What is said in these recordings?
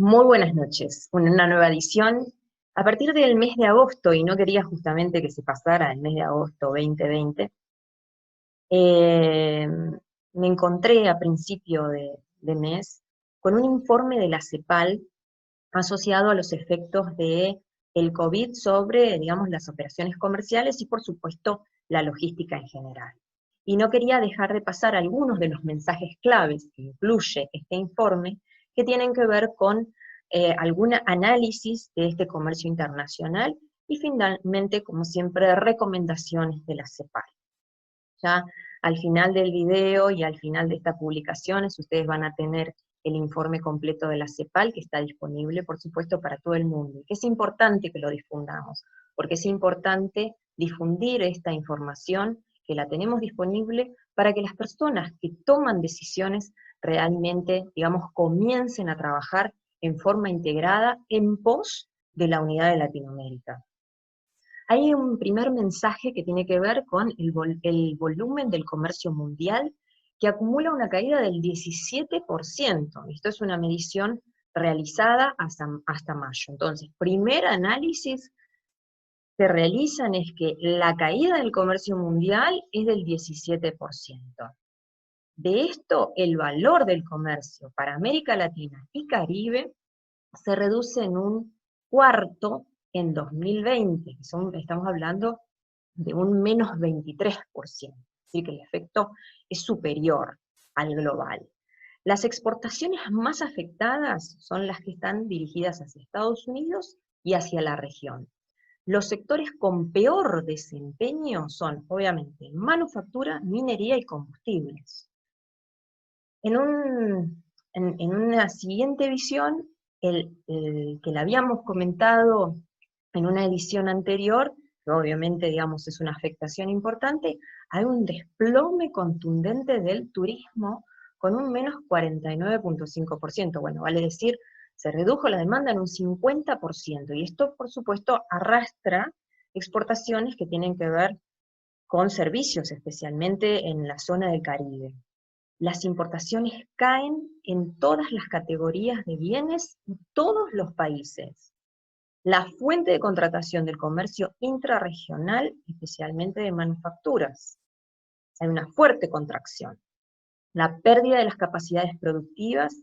Muy buenas noches, una nueva edición. A partir del mes de agosto, y no quería justamente que se pasara el mes de agosto 2020, eh, me encontré a principio de mes con un informe de la CEPAL asociado a los efectos de el COVID sobre, digamos, las operaciones comerciales y, por supuesto, la logística en general. Y no quería dejar de pasar algunos de los mensajes claves que incluye este informe, que tienen que ver con algún análisis de este comercio internacional y finalmente, como siempre, recomendaciones de la CEPAL. Ya al final del video y al final de estas publicaciones ustedes van a tener el informe completo de la CEPAL, que está disponible, por supuesto, para todo el mundo. Y que es importante que lo difundamos, porque es importante difundir esta información, que la tenemos disponible, para que las personas que toman decisiones realmente, digamos, comiencen a trabajar en forma integrada en pos de la unidad de Latinoamérica. Hay un primer mensaje que tiene que ver con el volumen del comercio mundial, que acumula una caída del 17%. Esto es una medición realizada hasta mayo. Entonces, primer análisis que realizan es que la caída del comercio mundial es del 17%. De esto, el valor del comercio para América Latina y Caribe se reduce en un cuarto en 2020, estamos hablando de un menos 23%, es decir, que el efecto es superior al global. Las exportaciones más afectadas son las que están dirigidas hacia Estados Unidos y hacia la región. Los sectores con peor desempeño son, obviamente, manufactura, minería y combustibles. En una siguiente visión, el que la habíamos comentado en una edición anterior, que obviamente, digamos, es una afectación importante, hay un desplome contundente del turismo con un menos 49,5%. Bueno, vale decir, se redujo la demanda en un 50%, y esto, por supuesto, arrastra exportaciones que tienen que ver con servicios, especialmente en la zona del Caribe. Las importaciones caen en todas las categorías de bienes y todos los países. La fuente de contratación del comercio intrarregional, especialmente de manufacturas. Hay una fuerte contracción. La pérdida de las capacidades productivas,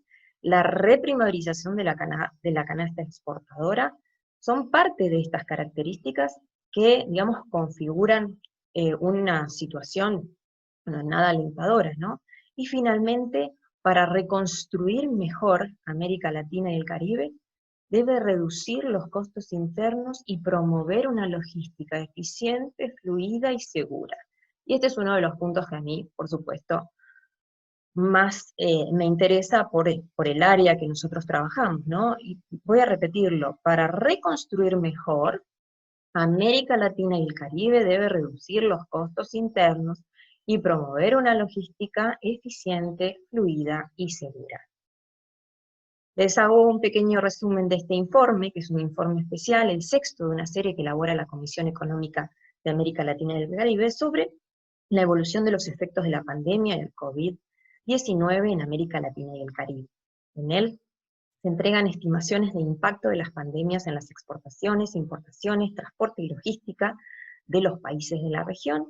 la reprimarización de la canasta exportadora, son parte de estas características que, digamos, configuran una situación nada alentadora, ¿no? Y finalmente, para reconstruir mejor América Latina y el Caribe, debe reducir los costos internos y promover una logística eficiente, fluida y segura. Y este es uno de los puntos que a mí, por supuesto, más me interesa por el área que nosotros trabajamos, ¿no? Y voy a repetirlo, para reconstruir mejor, América Latina y el Caribe debe reducir los costos internos y promover una logística eficiente, fluida y segura. Les hago un pequeño resumen de este informe, que es un informe especial, el sexto de una serie que elabora la Comisión Económica de América Latina y el Caribe, sobre la evolución de los efectos de la pandemia del COVID-19 en América Latina y el Caribe. En él se entregan estimaciones de impacto de las pandemias en las exportaciones, importaciones, transporte y logística de los países de la región,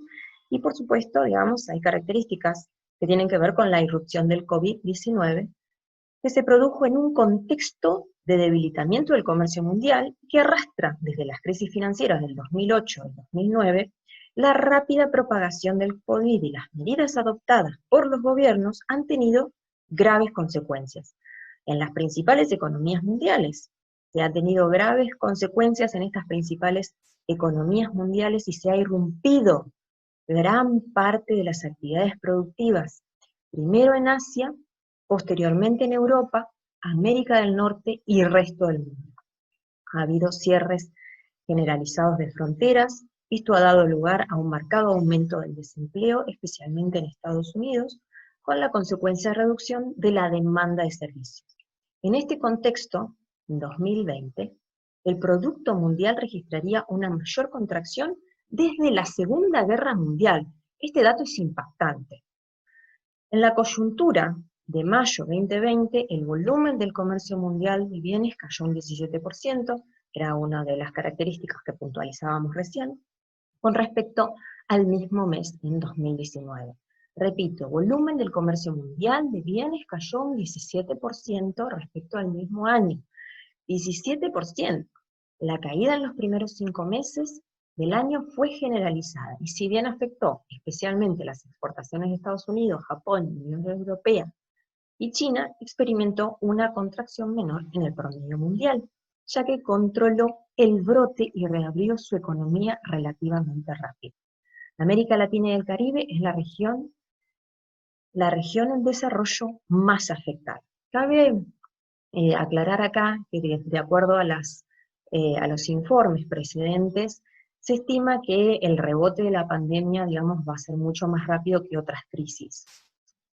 y por supuesto, digamos, hay características que tienen que ver con la irrupción del COVID-19, que se produjo en un contexto de debilitamiento del comercio mundial que arrastra desde las crisis financieras del 2008 al 2009 la rápida propagación del COVID, y las medidas adoptadas por los gobiernos han tenido graves consecuencias en las principales economías mundiales. Se han tenido graves consecuencias en estas principales economías mundiales y se ha irrumpido gran parte de las actividades productivas, primero en Asia, posteriormente en Europa, América del Norte y el resto del mundo. Ha habido cierres generalizados de fronteras. Esto ha dado lugar a un marcado aumento del desempleo, especialmente en Estados Unidos, con la consecuencia de reducción de la demanda de servicios. En este contexto, en 2020, el Producto Mundial registraría una mayor contracción desde la Segunda Guerra Mundial. Este dato es impactante. En la coyuntura de mayo 2020, el volumen del comercio mundial de bienes cayó un 17%, era una de las características que puntualizábamos recién, con respecto al mismo mes en 2019. Repito, volumen del comercio mundial de bienes cayó un 17% respecto al mismo año. 17%. La caída en los primeros 5 meses del año fue generalizada, y si bien afectó especialmente las exportaciones de Estados Unidos, Japón, Unión Europea y China, experimentó una contracción menor en el promedio mundial, ya que controló el brote y reabrió su economía relativamente rápido. América Latina y el Caribe es la región en desarrollo más afectada. Cabe aclarar acá que de acuerdo a los informes precedentes, se estima que el rebote de la pandemia, digamos, va a ser mucho más rápido que otras crisis,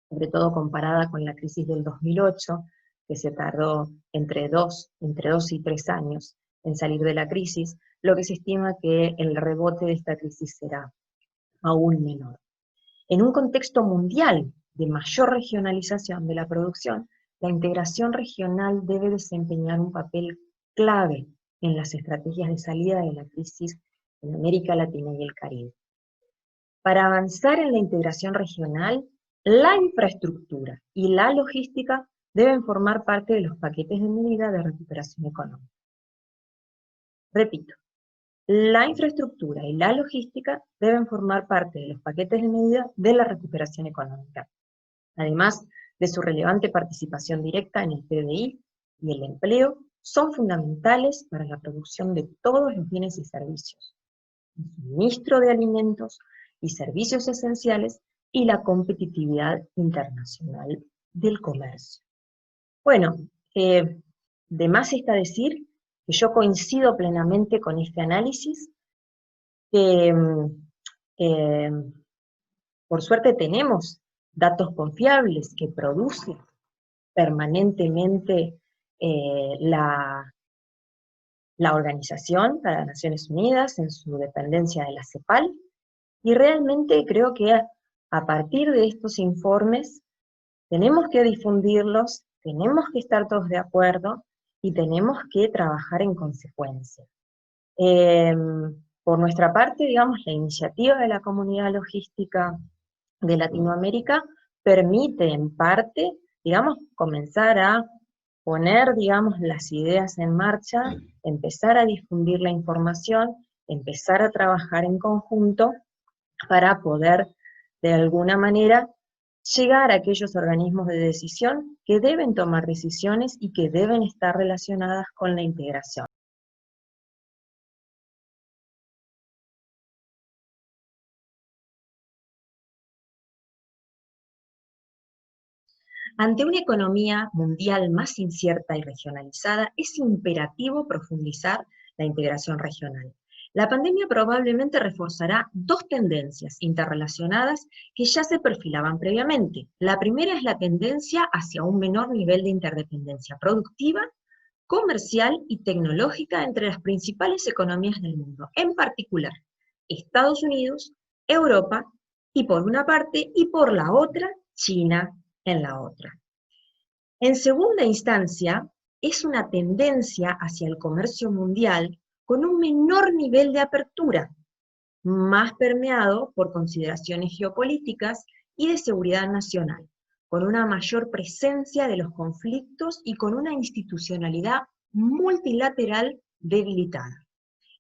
sobre todo comparada con la crisis del 2008, que se tardó entre dos y 3 años en salir de la crisis, lo que se estima que el rebote de esta crisis será aún menor. En un contexto mundial de mayor regionalización de la producción, la integración regional debe desempeñar un papel clave en las estrategias de salida de la crisis en América Latina y el Caribe. Para avanzar en la integración regional, la infraestructura y la logística deben formar parte de los paquetes de medida de recuperación económica. Repito, la infraestructura y la logística deben formar parte de los paquetes de medida de la recuperación económica, además de su relevante participación directa en el PBI y el empleo, son fundamentales para la producción de todos los bienes y servicios, el suministro de alimentos y servicios esenciales y la competitividad internacional del comercio. Bueno, de más está decir que yo coincido plenamente con este análisis, que por suerte tenemos datos confiables que producen permanentemente la Organización para las Naciones Unidas en su dependencia de la CEPAL, y realmente creo que a partir de estos informes tenemos que difundirlos, tenemos que estar todos de acuerdo y tenemos que trabajar en consecuencia. Por nuestra parte, digamos, la iniciativa de la Comunidad Logística de Latinoamérica permite en parte, digamos, comenzar a poner, digamos, las ideas en marcha, empezar a difundir la información, empezar a trabajar en conjunto para poder, de alguna manera, llegar a aquellos organismos de decisión que deben tomar decisiones y que deben estar relacionadas con la integración. Ante una economía mundial más incierta y regionalizada, es imperativo profundizar la integración regional. La pandemia probablemente reforzará dos tendencias interrelacionadas que ya se perfilaban previamente. La primera es la tendencia hacia un menor nivel de interdependencia productiva, comercial y tecnológica entre las principales economías del mundo, en particular Estados Unidos, Europa, y por una parte, y por la otra, China en la otra. En segunda instancia, es una tendencia hacia el comercio mundial con un menor nivel de apertura, más permeado por consideraciones geopolíticas y de seguridad nacional, con una mayor presencia de los conflictos y con una institucionalidad multilateral debilitada.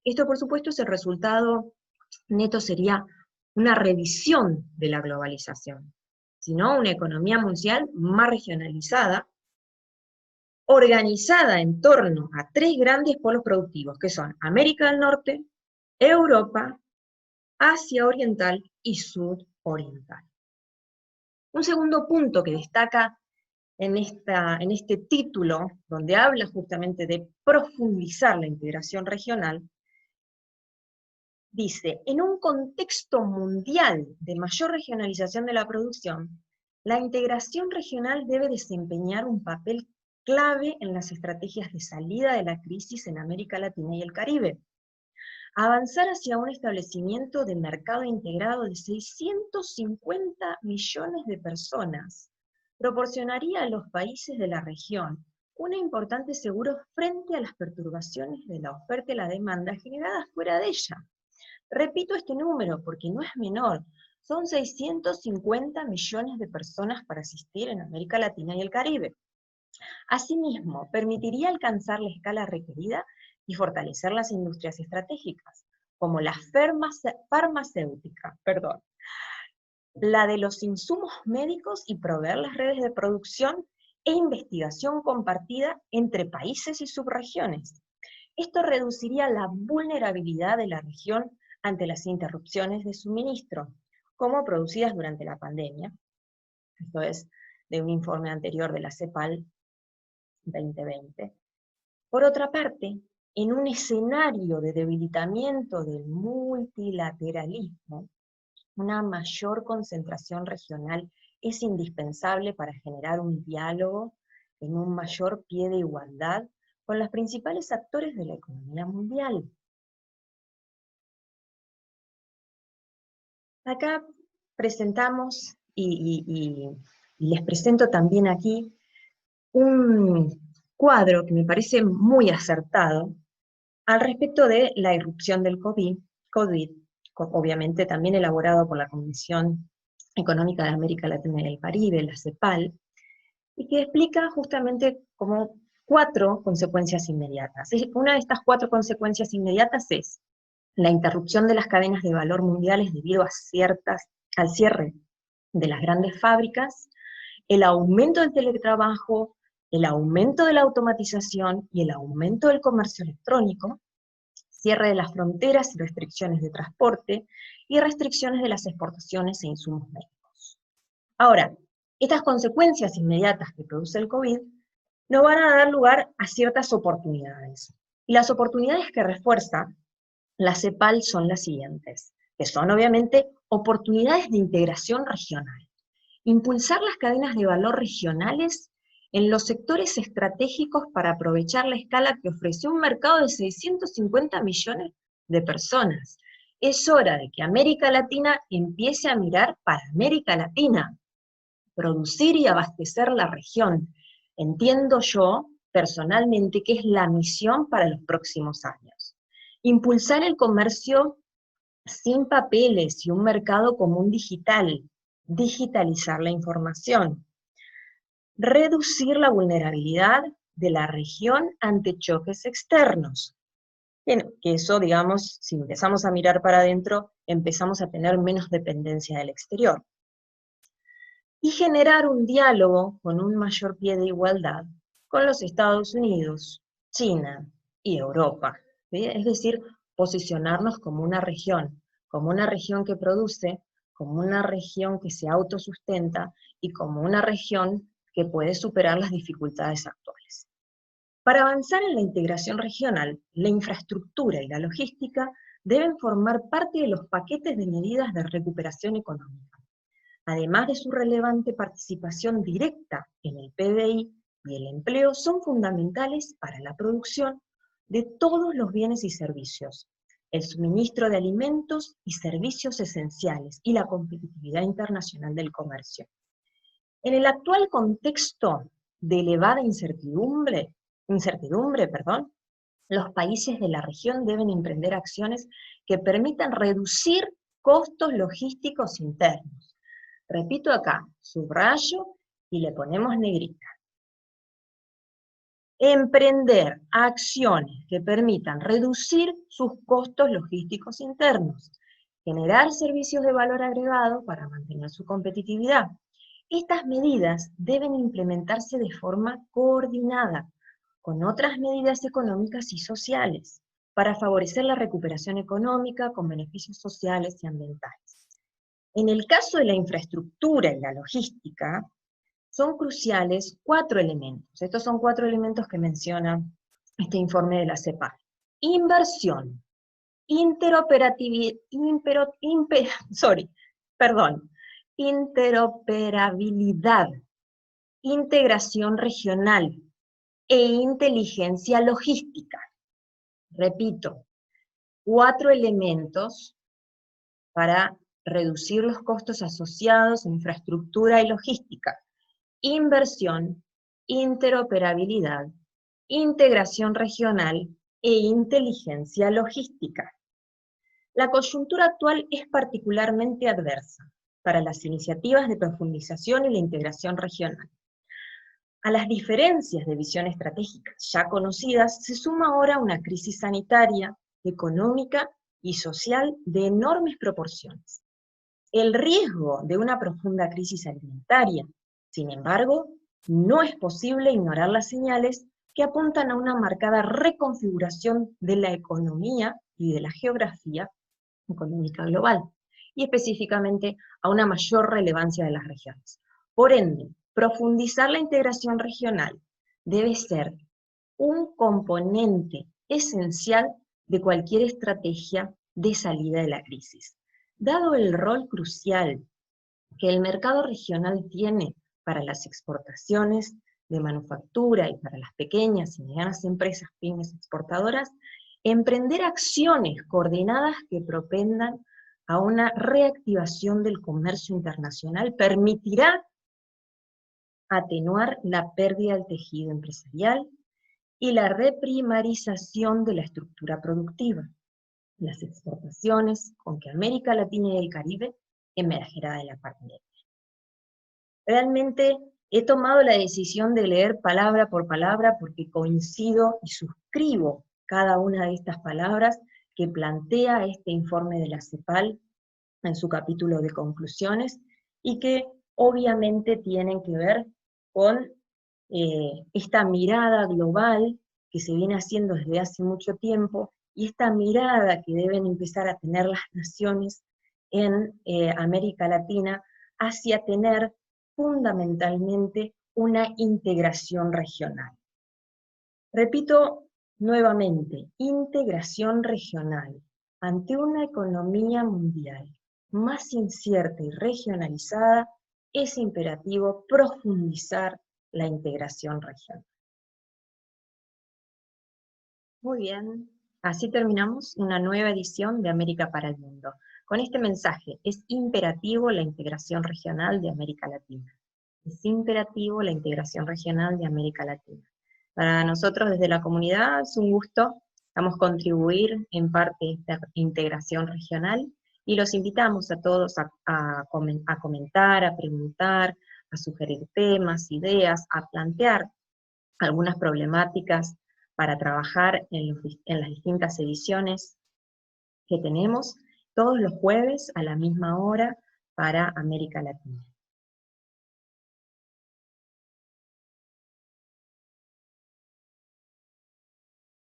Esto, por supuesto, es el resultado neto sería una revisión de la globalización, sino una economía mundial más regionalizada, organizada en torno a tres grandes polos productivos, que son América del Norte, Europa, Asia Oriental y Sudoriental. Un segundo punto que destaca en este título, donde habla justamente de profundizar la integración regional, dice, en un contexto mundial de mayor regionalización de la producción, la integración regional debe desempeñar un papel clave en las estrategias de salida de la crisis en América Latina y el Caribe. Avanzar hacia un establecimiento de mercado integrado de 650 millones de personas proporcionaría a los países de la región un importante seguro frente a las perturbaciones de la oferta y la demanda generadas fuera de ella. Repito este número porque no es menor, son 650 millones de personas para asistir en América Latina y el Caribe. Asimismo, permitiría alcanzar la escala requerida y fortalecer las industrias estratégicas, como la farmacéutica, la de los insumos médicos y proveer las redes de producción e investigación compartida entre países y subregiones. Esto reduciría la vulnerabilidad de la región ante las interrupciones de suministro, como producidas durante la pandemia. Esto es de un informe anterior de la CEPAL 2020. Por otra parte, en un escenario de debilitamiento del multilateralismo, una mayor concentración regional es indispensable para generar un diálogo en un mayor pie de igualdad con los principales actores de la economía mundial. Acá presentamos y les presento también aquí un cuadro que me parece muy acertado al respecto de la irrupción del COVID, obviamente también elaborado por la Comisión Económica de América Latina y el Caribe, la CEPAL, y que explica justamente como 4 consecuencias inmediatas. Una de estas 4 consecuencias inmediatas es la interrupción de las cadenas de valor mundiales debido al cierre de las grandes fábricas, el aumento del teletrabajo, el aumento de la automatización y el aumento del comercio electrónico, cierre de las fronteras y restricciones de transporte, y restricciones de las exportaciones e insumos médicos. Ahora, estas consecuencias inmediatas que produce el COVID nos van a dar lugar a ciertas oportunidades. Y las oportunidades que refuerza la CEPAL son las siguientes, que son obviamente oportunidades de integración regional. Impulsar las cadenas de valor regionales en los sectores estratégicos para aprovechar la escala que ofrece un mercado de 650 millones de personas. Es hora de que América Latina empiece a mirar para América Latina, producir y abastecer la región. Entiendo yo, personalmente, que es la misión para los próximos años. Impulsar el comercio sin papeles y un mercado común digital, digitalizar la información, reducir la vulnerabilidad de la región ante choques externos. Bien, que eso, digamos, si empezamos a mirar para adentro, empezamos a tener menos dependencia del exterior. Y generar un diálogo con un mayor pie de igualdad con los Estados Unidos, China y Europa. ¿Sí? Es decir, posicionarnos como una región que produce, como una región que se autosustenta y como una región que puede superar las dificultades actuales. Para avanzar en la integración regional, la infraestructura y la logística deben formar parte de los paquetes de medidas de recuperación económica, además de su relevante participación directa en el PBI y el empleo, son fundamentales para la producción de todos los bienes y servicios, el suministro de alimentos y servicios esenciales y la competitividad internacional del comercio. En el actual contexto de elevada incertidumbre, los países de la región deben emprender acciones que permitan reducir costos logísticos internos. Repito acá, subrayo y le ponemos negrita. Emprender acciones que permitan reducir sus costos logísticos internos, generar servicios de valor agregado para mantener su competitividad. Estas medidas deben implementarse de forma coordinada con otras medidas económicas y sociales para favorecer la recuperación económica con beneficios sociales y ambientales. En el caso de la infraestructura y la logística, son cruciales 4 elementos. Estos son 4 elementos que menciona este informe de la CEPAL. Inversión, interoperabilidad, integración regional e inteligencia logística. Repito, 4 elementos para reducir los costos asociados a infraestructura y logística. inversión, interoperabilidad, integración regional e inteligencia logística. La coyuntura actual es particularmente adversa para las iniciativas de profundización y la integración regional. A las diferencias de visión estratégica ya conocidas se suma ahora una crisis sanitaria, económica y social de enormes proporciones. El riesgo de una profunda crisis alimentaria, sin embargo, no es posible ignorar las señales que apuntan a una marcada reconfiguración de la economía y de la geografía económica global, y específicamente a una mayor relevancia de las regiones. Por ende, profundizar la integración regional debe ser un componente esencial de cualquier estrategia de salida de la crisis. Dado el rol crucial que el mercado regional tiene para las exportaciones de manufactura y para las pequeñas y medianas empresas, pymes exportadoras, emprender acciones coordinadas que propendan a una reactivación del comercio internacional permitirá atenuar la pérdida del tejido empresarial y la reprimarización de la estructura productiva, las exportaciones con que América Latina y el Caribe emergerá de la pandemia. Realmente he tomado la decisión de leer palabra por palabra porque coincido y suscribo cada una de estas palabras que plantea este informe de la CEPAL en su capítulo de conclusiones y que obviamente tienen que ver con esta mirada global que se viene haciendo desde hace mucho tiempo y esta mirada que deben empezar a tener las naciones en América Latina hacia tener fundamentalmente una integración regional. Repito nuevamente, integración regional. Ante una economía mundial más incierta y regionalizada, es imperativo profundizar la integración regional. Muy bien, así terminamos una nueva edición de América para el Mundo. Con este mensaje, es imperativo la integración regional de América Latina. Es imperativo la integración regional de América Latina. Para nosotros desde la comunidad es un gusto, vamos a contribuir en parte a esta integración regional y los invitamos a todos a comentar, a preguntar, a sugerir temas, ideas, a plantear algunas problemáticas para trabajar en las distintas ediciones que tenemos todos los jueves a la misma hora para América Latina.